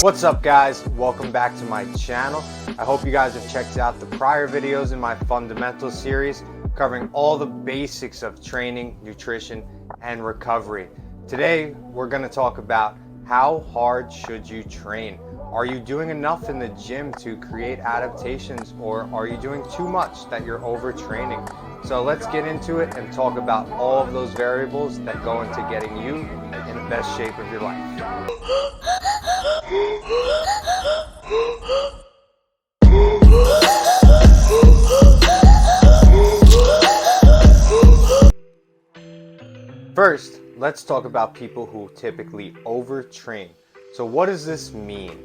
What's up guys, welcome back to my channel. I hope you guys have checked out the prior videos in my fundamentals series covering all the basics of training, nutrition, and recovery. Today we're going to talk about how hard should you train. Are you doing enough in the gym to create adaptations, or are you doing too much that you're overtraining? So let's get into it and talk about all of those variables that go into getting you in the best shape of your life. First, let's talk about people who typically overtrain. So what does this mean?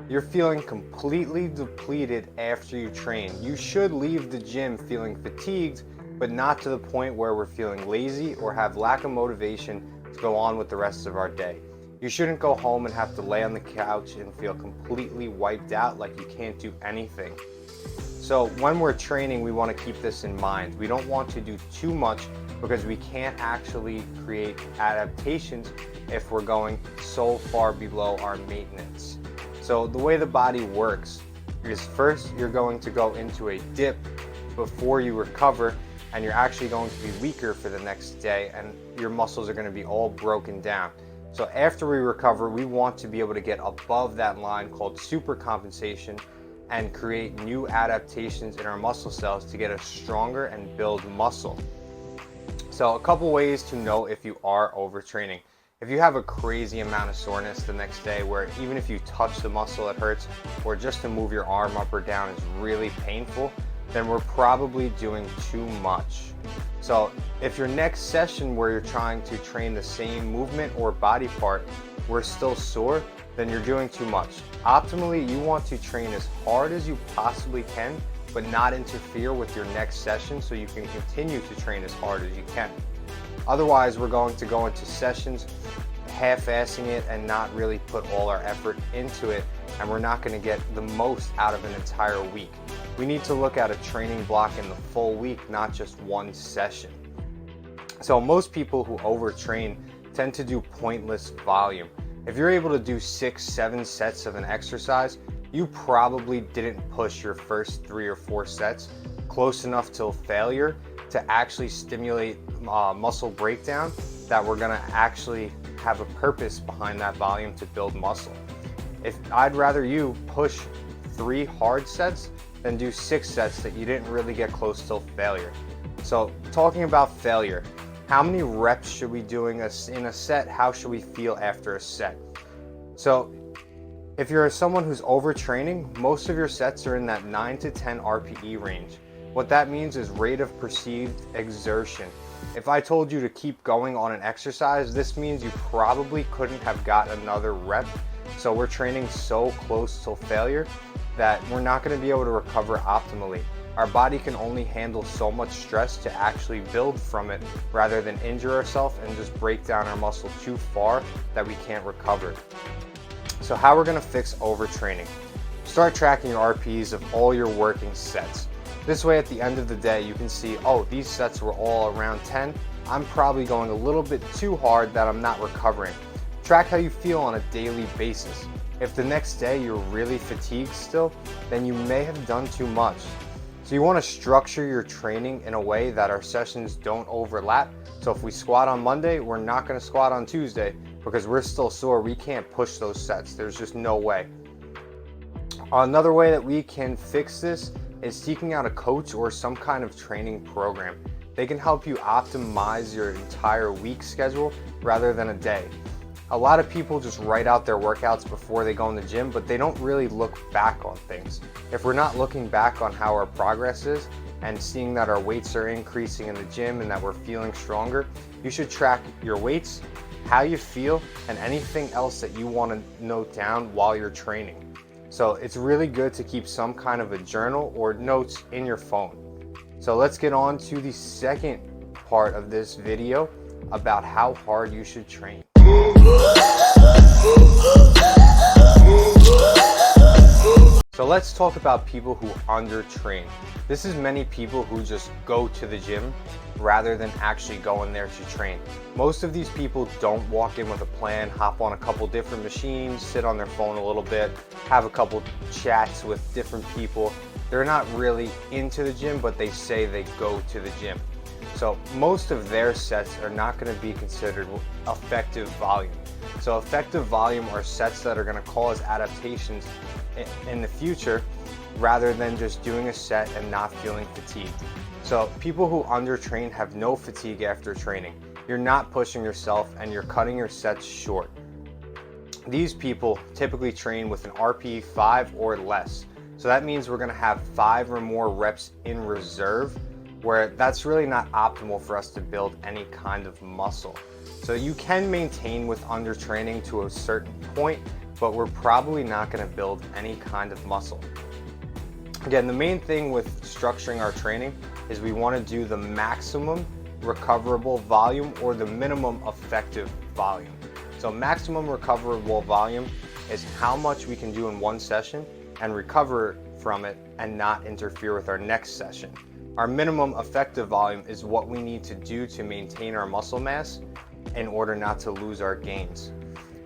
You're feeling completely depleted after you train. You should leave the gym feeling fatigued, but not to the point where we're feeling lazy or have lack of motivation to go on with the rest of our day. You shouldn't go home and have to lay on the couch and feel completely wiped out like you can't do anything. So when we're training, we want to keep this in mind. We don't want to do too much because we can't actually create adaptations if we're going so far below our maintenance. So the way the body works is first you're going to go into a dip before you recover, and you're actually going to be weaker for the next day, and your muscles are going to be all broken down. So after we recover, we want to be able to get above that line called supercompensation and create new adaptations in our muscle cells to get us stronger and build muscle. So a couple ways to know if you are overtraining. If you have a crazy amount of soreness the next day where even if you touch the muscle it hurts, or just to move your arm up or down is really painful, then we're probably doing too much. So if your next session where you're trying to train the same movement or body part, we're still sore, then you're doing too much. Optimally, you want to train as hard as you possibly can, but not interfere with your next session so you can continue to train as hard as you can. Otherwise, we're going to go into sessions half-assing it and not really put all our effort into it, and we're not going to get the most out of an entire week. We need to look at a training block in the full week, not just one session. So most people who overtrain tend to do pointless volume. If you're able to do 6-7 sets of an exercise, you probably didn't push your first 3 or 4 sets close enough till failure to actually stimulate muscle breakdown that we're gonna actually have a purpose behind that volume to build muscle. I'd rather you push 3 hard sets than do 6 sets that you didn't really get close till failure. So talking about failure, how many reps should we doing in a set? How should we feel after a set? So if you're someone who's overtraining, most of your sets are in that 9 to 10 RPE range. What that means is rate of perceived exertion. If I told you to keep going on an exercise, this means you probably couldn't have got another rep. So we're training so close till failure that we're not going to be able to recover optimally. Our body can only handle so much stress to actually build from it rather than injure ourselves and just break down our muscle too far that we can't recover. So how we're going to fix overtraining? Start tracking your RPEs of all your working sets. This way at the end of the day you can see, oh, these sets were all around 10. I'm probably going a little bit too hard that I'm not recovering. Track how you feel on a daily basis. If the next day you're really fatigued still, then you may have done too much. So you want to structure your training in a way that our sessions don't overlap. So if we squat on Monday, we're not going to squat on Tuesday because we're still sore. We can't push those sets. There's just no way. Another way that we can fix this is seeking out a coach or some kind of training program. They can help you optimize your entire week schedule rather than a day. A lot of people just write out their workouts before they go in the gym, but they don't really look back on things. If we're not looking back on how our progress is and seeing that our weights are increasing in the gym and that we're feeling stronger, you should track your weights, how you feel, and anything else that you want to note down while you're training. So it's really good to keep some kind of a journal or notes in your phone. So let's get on to the second part of this video about how hard you should train. So let's talk about people who undertrain. This is many people who just go to the gym rather than actually going there to train. Most of these people don't walk in with a plan, hop on a couple different machines, sit on their phone a little bit, have a couple chats with different people. They're not really into the gym, but they say they go to the gym. So most of their sets are not going to be considered effective volume. So effective volume are sets that are going to cause adaptations in the future rather than just doing a set and not feeling fatigued. So people who undertrain have no fatigue after training. You're not pushing yourself and you're cutting your sets short. These people typically train with an RPE 5 or less. So that means we're going to have 5 or more reps in reserve, where that's really not optimal for us to build any kind of muscle. So you can maintain with undertraining to a certain point, but we're probably not going to build any kind of muscle. Again, the main thing with structuring our training is we want to do the maximum recoverable volume or the minimum effective volume. So maximum recoverable volume is how much we can do in one session and recover from it and not interfere with our next session. Our minimum effective volume is what we need to do to maintain our muscle mass in order not to lose our gains.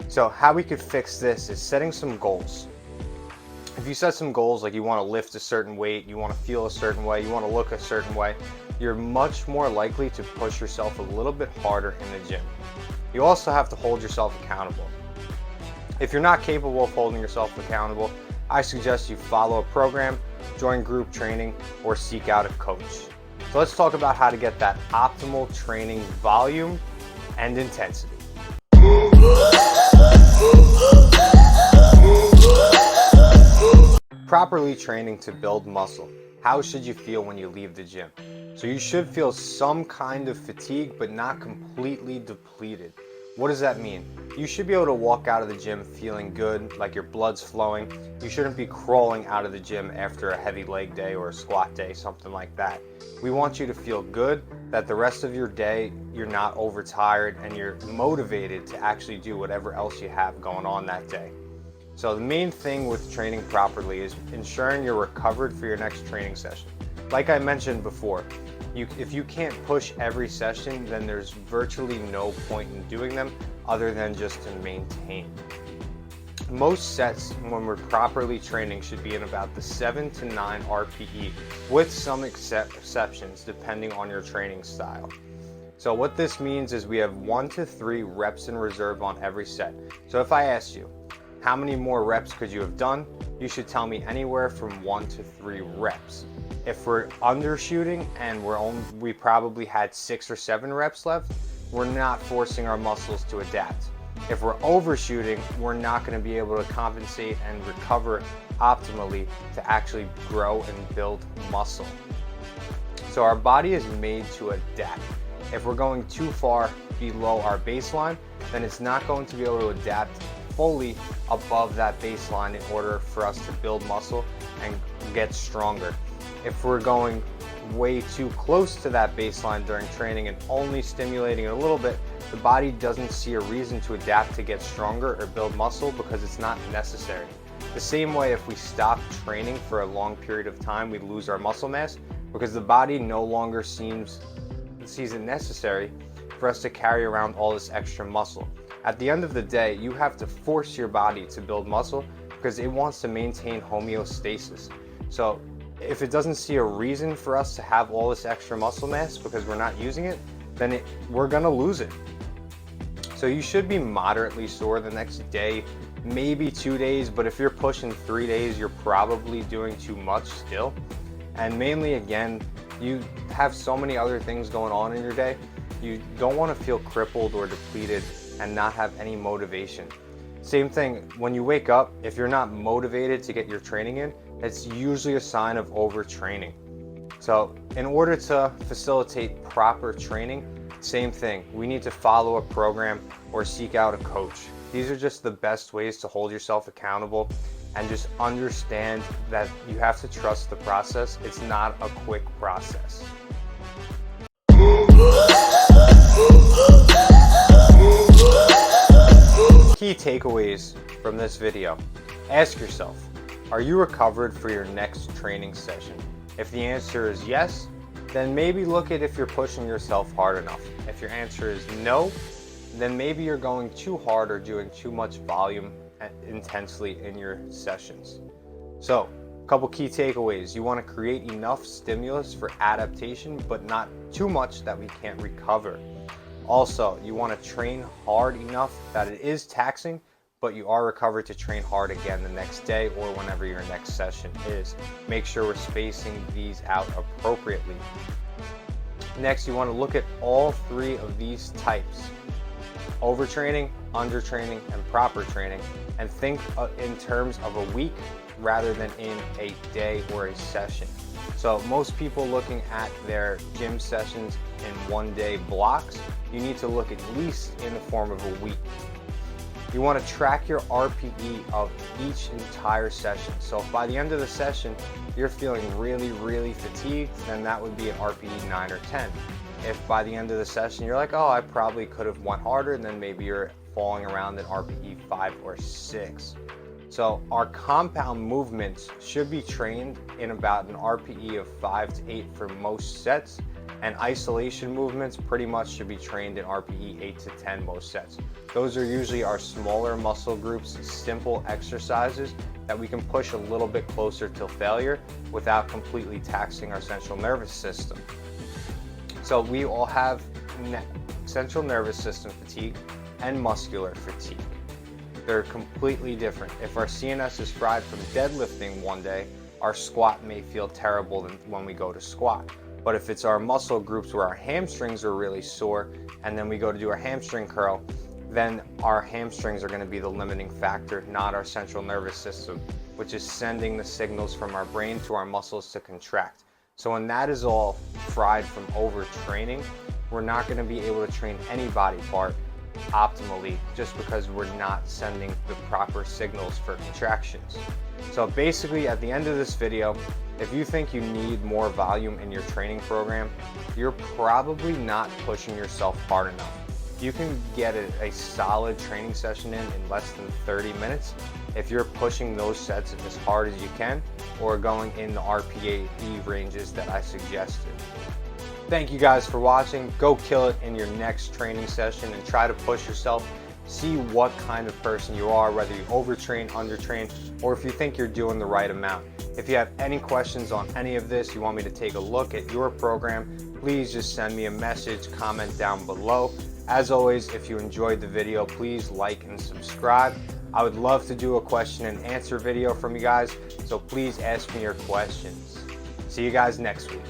So how we could fix this is setting some goals. If you set some goals, like you want to lift a certain weight, you want to feel a certain way, you want to look a certain way, you're much more likely to push yourself a little bit harder in the gym. You also have to hold yourself accountable. If you're not capable of holding yourself accountable, I suggest you follow a program, join group training, or seek out a coach. So let's talk about how to get that optimal training volume and intensity. Properly training to build muscle. How should you feel when you leave the gym? So you should feel some kind of fatigue, but not completely depleted. What does that mean? You should be able to walk out of the gym feeling good, like your blood's flowing. You shouldn't be crawling out of the gym after a heavy leg day or a squat day, something like that. We want you to feel good, that the rest of your day you're not overtired and you're motivated to actually do whatever else you have going on that day. So the main thing with training properly is ensuring you're recovered for your next training session. Like I mentioned before, if you can't push every session, then there's virtually no point in doing them other than just to maintain. Most sets, when we're properly training, should be in about the 7 to 9 RPE, with some exceptions depending on your training style. So what this means is we have 1 to 3 reps in reserve on every set. So if I asked you, how many more reps could you have done? You should tell me anywhere from 1 to 3 reps. If we're undershooting and we probably had 6 or 7 reps left, we're not forcing our muscles to adapt. If we're overshooting, we're not going to be able to compensate and recover optimally to actually grow and build muscle. So our body is made to adapt. If we're going too far below our baseline, then it's not going to be able to adapt fully above that baseline in order for us to build muscle and get stronger. If we're going way too close to that baseline during training and only stimulating it a little bit, the body doesn't see a reason to adapt to get stronger or build muscle because it's not necessary. The same way, if we stop training for a long period of time, we lose our muscle mass because the body no longer sees it necessary for us to carry around all this extra muscle. At the end of the day, you have to force your body to build muscle because it wants to maintain homeostasis. So if it doesn't see a reason for us to have all this extra muscle mass because we're not using it, then we're gonna lose it. So you should be moderately sore the next day, maybe 2 days, but if you're pushing 3 days, you're probably doing too much still. And mainly, again, you have so many other things going on in your day. You don't want to feel crippled or depleted and not have any motivation. Same thing, when you wake up, if you're not motivated to get your training in, it's usually a sign of overtraining. So in order to facilitate proper training, same thing, we need to follow a program or seek out a coach. These are just the best ways to hold yourself accountable and just understand that you have to trust the process. It's not a quick process. Key takeaways from this video. Ask yourself, Are you recovered for your next training session? If the answer is yes, then maybe look at if you're pushing yourself hard enough. If your answer is no, then maybe you're going too hard or doing too much volume intensely in your sessions. So, a couple key takeaways. You want to create enough stimulus for adaptation, but not too much that we can't recover. Also, you want to train hard enough that it is taxing, but you are recovered to train hard again the next day or whenever your next session is. Make sure we're spacing these out appropriately. Next, you want to look at all three of these types: overtraining, undertraining, and proper training, and think in terms of a week rather than in a day or a session. So most people looking at their gym sessions in 1 day blocks, you need to look at least in the form of a week. You want to track your RPE of each entire session. So if by the end of the session you're feeling really fatigued, then that would be an RPE 9 or 10. If by the end of the session you're like, oh, I probably could have went harder, then maybe you're falling around an RPE 5 or 6. So our compound movements should be trained in about an RPE of 5 to 8 for most sets, and isolation movements pretty much should be trained in RPE 8 to 10 most sets. Those are usually our smaller muscle groups, simple exercises that we can push a little bit closer to failure without completely taxing our central nervous system. So we all have central nervous system fatigue and muscular fatigue. They're completely different. If our CNS is fried from deadlifting one day, our squat may feel terrible when we go to squat. But if it's our muscle groups where our hamstrings are really sore and then we go to do our hamstring curl, then our hamstrings are going to be the limiting factor, not our central nervous system, which is sending the signals from our brain to our muscles to contract. So when that is all fried from overtraining, we're not going to be able to train any body part optimally just because we're not sending the proper signals for contractions. So basically, at the end of this video, if you think you need more volume in your training program, you're probably not pushing yourself hard enough. You can get a solid training session in less than 30 minutes if you're pushing those sets as hard as you can or going in the RPE ranges that I suggested. Thank you guys for watching. Go kill it in your next training session and try to push yourself. See what kind of person you are, whether you overtrain, undertrain, or if you think you're doing the right amount. If you have any questions on any of this, you want me to take a look at your program, please just send me a message, comment down below. As always, if you enjoyed the video, please like and subscribe. I would love to do a question and answer video from you guys, so please ask me your questions. See you guys next week.